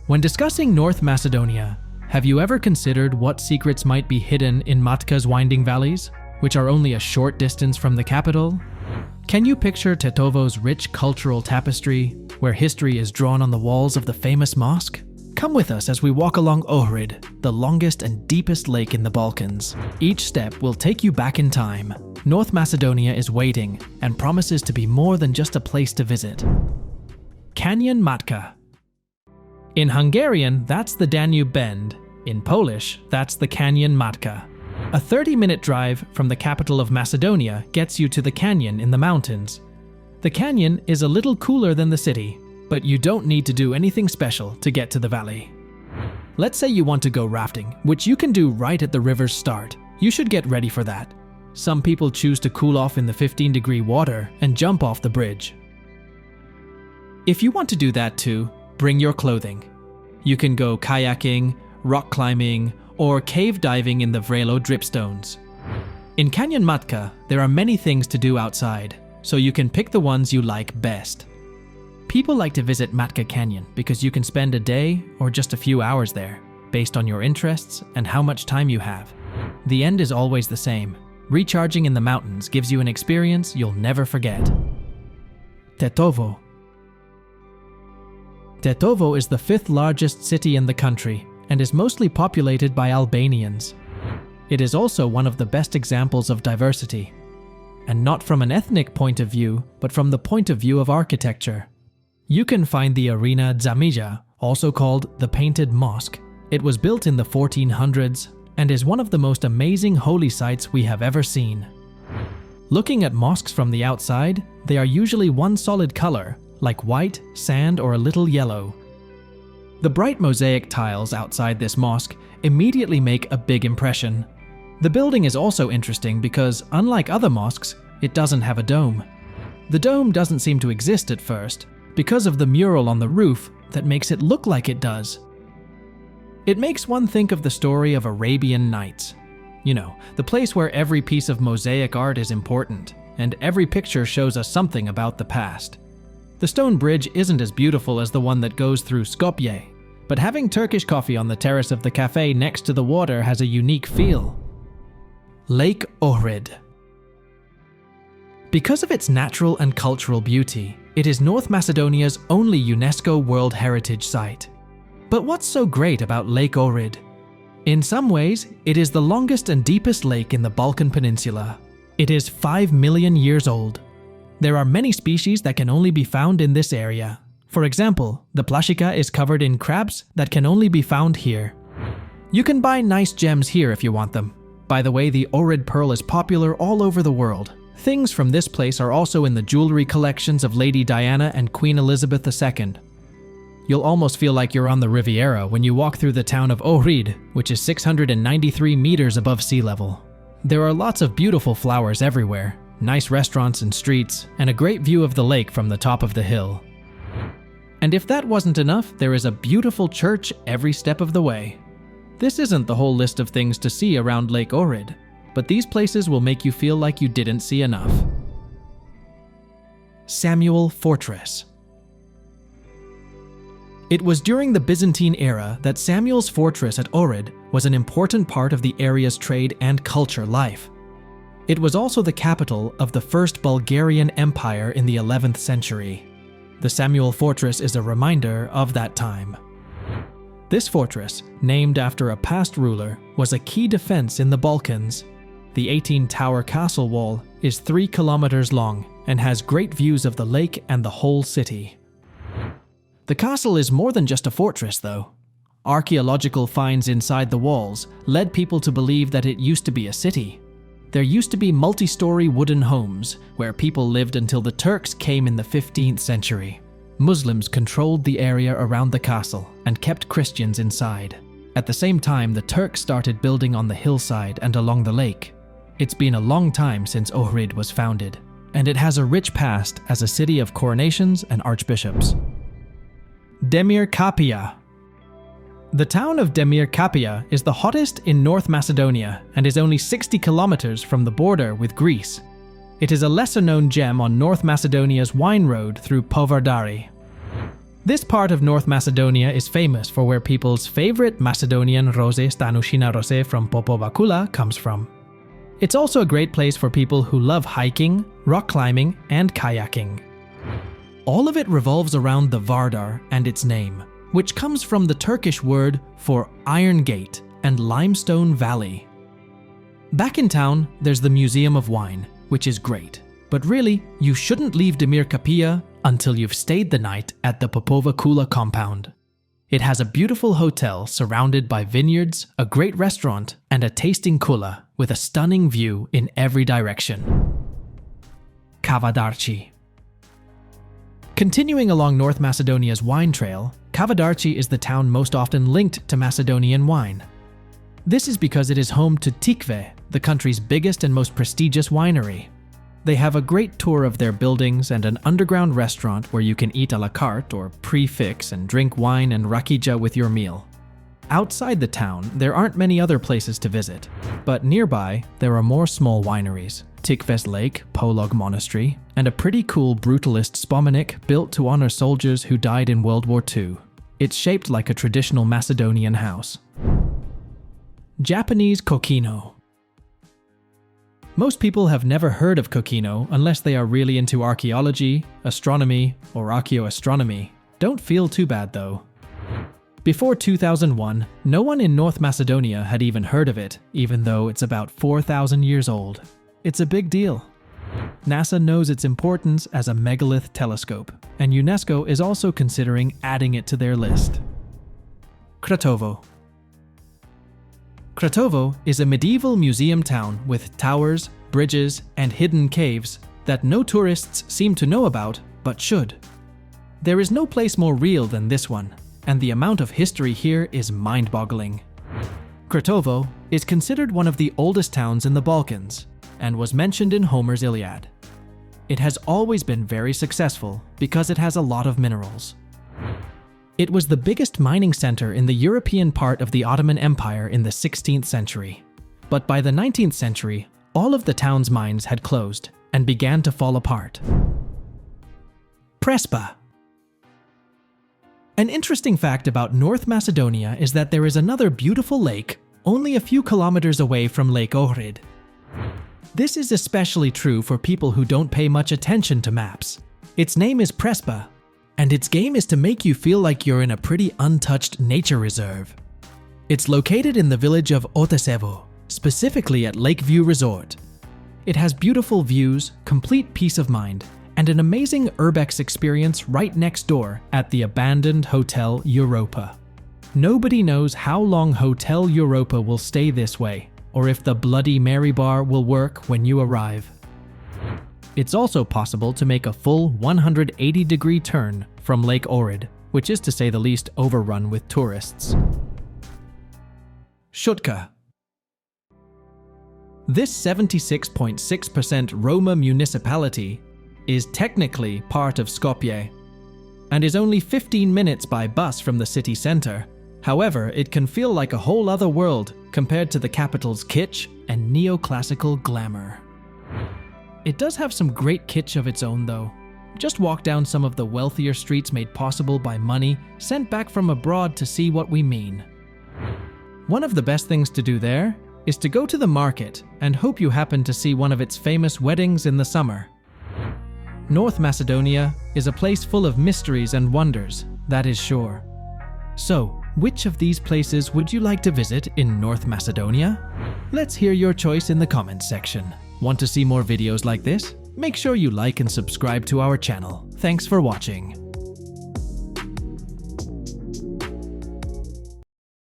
When discussing North Macedonia, have you ever considered what secrets might be hidden in Matka's winding valleys, which are only a short distance from the capital? Can you picture Tetovo's rich cultural tapestry, where history is drawn on the walls of the famous mosque? Come with us as we walk along Ohrid, the longest and deepest lake in the Balkans. Each step will take you back in time. North Macedonia is waiting and promises to be more than just a place to visit. Canyon Matka. In Hungarian, that's the Danube Bend. In Polish, that's the Canyon Matka. A 30-minute drive from the capital of Macedonia gets you to the canyon in the mountains. The canyon is a little cooler than the city, but you don't need to do anything special to get to the valley. Let's say you want to go rafting, which you can do right at the river's start. You should get ready for that. Some people choose to cool off in the 15-degree water and jump off the bridge. If you want to do that too, bring your clothing. You can go kayaking, rock climbing, or cave diving in the Vrelo dripstones. In Canyon Matka, there are many things to do outside, so you can pick the ones you like best. People like to visit Matka Canyon because you can spend a day or just a few hours there, based on your interests and how much time you have. The end is always the same. Recharging in the mountains gives you an experience you'll never forget. Tetovo. Tetovo is the 5th largest city in the country and is mostly populated by Albanians. It is also one of the best examples of diversity, and not from an ethnic point of view, but from the point of view of architecture. You can find the Arena Zamija, also called the Painted Mosque. It was built in the 1400s and is one of the most amazing holy sites we have ever seen. Looking at mosques from the outside, they are usually one solid color, like white, sand, or a little yellow. The bright mosaic tiles outside this mosque immediately make a big impression. The building is also interesting because, unlike other mosques, it doesn't have a dome. The dome doesn't seem to exist at first, because of the mural on the roof that makes it look like it does. It makes one think of the story of Arabian Nights. You know, the place where every piece of mosaic art is important, and every picture shows us something about the past. The stone bridge isn't as beautiful as the one that goes through Skopje, but having Turkish coffee on the terrace of the cafe next to the water has a unique feel. Lake Ohrid. Because of its natural and cultural beauty, it is North Macedonia's only UNESCO World Heritage Site. But what's so great about Lake Ohrid? In some ways, it is the longest and deepest lake in the Balkan Peninsula. It is 5 million years old. There are many species that can only be found in this area. For example, the plashika is covered in crabs that can only be found here. You can buy nice gems here if you want them. By the way, the Ohrid pearl is popular all over the world. Things from this place are also in the jewelry collections of Lady Diana and Queen Elizabeth II. You'll almost feel like you're on the Riviera when you walk through the town of Ohrid, which is 693 meters above sea level. There are lots of beautiful flowers everywhere, nice restaurants and streets, and a great view of the lake from the top of the hill. And if that wasn't enough, there is a beautiful church every step of the way. This isn't the whole list of things to see around Lake Ohrid, but these places will make you feel like you didn't see enough. Samuel Fortress. It was during the Byzantine era that Samuel's fortress at Ohrid was an important part of the area's trade and culture life. It was also the capital of the First Bulgarian Empire in the 11th century. The Samuel Fortress is a reminder of that time. This fortress, named after a past ruler, was a key defense in the Balkans. The 18-tower castle wall is 3 kilometers long and has great views of the lake and the whole city. The castle is more than just a fortress, though. Archaeological finds inside the walls led people to believe that it used to be a city. There used to be multi-story wooden homes where people lived until the Turks came in the 15th century. Muslims controlled the area around the castle and kept Christians inside. At the same time, the Turks started building on the hillside and along the lake. It's been a long time since Ohrid was founded, and it has a rich past as a city of coronations and archbishops. Demir Kapija. The town of Demir Kapija is the hottest in North Macedonia and is only 60 kilometers from the border with Greece. It is a lesser-known gem on North Macedonia's wine road through Kavadarci. This part of North Macedonia is famous for where people's favorite Macedonian rose Stanushina rose from Popova Kula comes from. It's also a great place for people who love hiking, rock climbing, and kayaking. All of it revolves around the Vardar and its name, which comes from the Turkish word for Iron Gate and Limestone Valley. Back in town, there's the Museum of Wine, which is great. But really, you shouldn't leave Demir Kapija until you've stayed the night at the Popova Kula compound. It has a beautiful hotel surrounded by vineyards, a great restaurant, and a tasting kula with a stunning view in every direction. Kavadarci. Continuing along North Macedonia's wine trail, Kavadarci is the town most often linked to Macedonian wine. This is because it is home to Tikve, the country's biggest and most prestigious winery. They have a great tour of their buildings and an underground restaurant where you can eat a la carte or prefix and drink wine and rakija with your meal. Outside the town, there aren't many other places to visit, but nearby, there are more small wineries, Tikves Lake, Polog Monastery, and a pretty cool brutalist spomenik built to honor soldiers who died in World War II. It's shaped like a traditional Macedonian house. Japanese Kokino. Most people have never heard of Kokino unless they are really into archaeology, astronomy, or archaeoastronomy. Don't feel too bad though. Before 2001, no one in North Macedonia had even heard of it, even though it's about 4,000 years old. It's a big deal. NASA knows its importance as a megalith telescope, and UNESCO is also considering adding it to their list. Kratovo. Kratovo is a medieval museum town with towers, bridges, and hidden caves that no tourists seem to know about, but should. There is no place more real than this one, and the amount of history here is mind-boggling. Kratovo is considered one of the oldest towns in the Balkans, and was mentioned in Homer's Iliad. It has always been very successful because it has a lot of minerals. It was the biggest mining center in the European part of the Ottoman Empire in the 16th century. But by the 19th century, all of the town's mines had closed and began to fall apart. Prespa. An interesting fact about North Macedonia is that there is another beautiful lake only a few kilometers away from Lake Ohrid. This is especially true for people who don't pay much attention to maps. Its name is Prespa, and its game is to make you feel like you're in a pretty untouched nature reserve. It's located in the village of Tetovo, specifically at Lakeview Resort. It has beautiful views, complete peace of mind, and an amazing urbex experience right next door at the abandoned Hotel Europa. Nobody knows how long Hotel Europa will stay this way, or if the Bloody Mary bar will work when you arrive. It's also possible to make a full 180-degree turn from Lake Ohrid, which is to say the least overrun with tourists. Shutka. This 76.6% Roma municipality is technically part of Skopje, and is only 15 minutes by bus from the city center. However, it can feel like a whole other world compared to the capital's kitsch and neoclassical glamour. It does have some great kitsch of its own though. Just walk down some of the wealthier streets made possible by money sent back from abroad to see what we mean. One of the best things to do there is to go to the market and hope you happen to see one of its famous weddings in the summer. North Macedonia is a place full of mysteries and wonders, that is sure. So, which of these places would you like to visit in North Macedonia? Let's hear your choice in the comments section. Want to see more videos like this? Make sure you like and subscribe to our channel. Thanks for watching.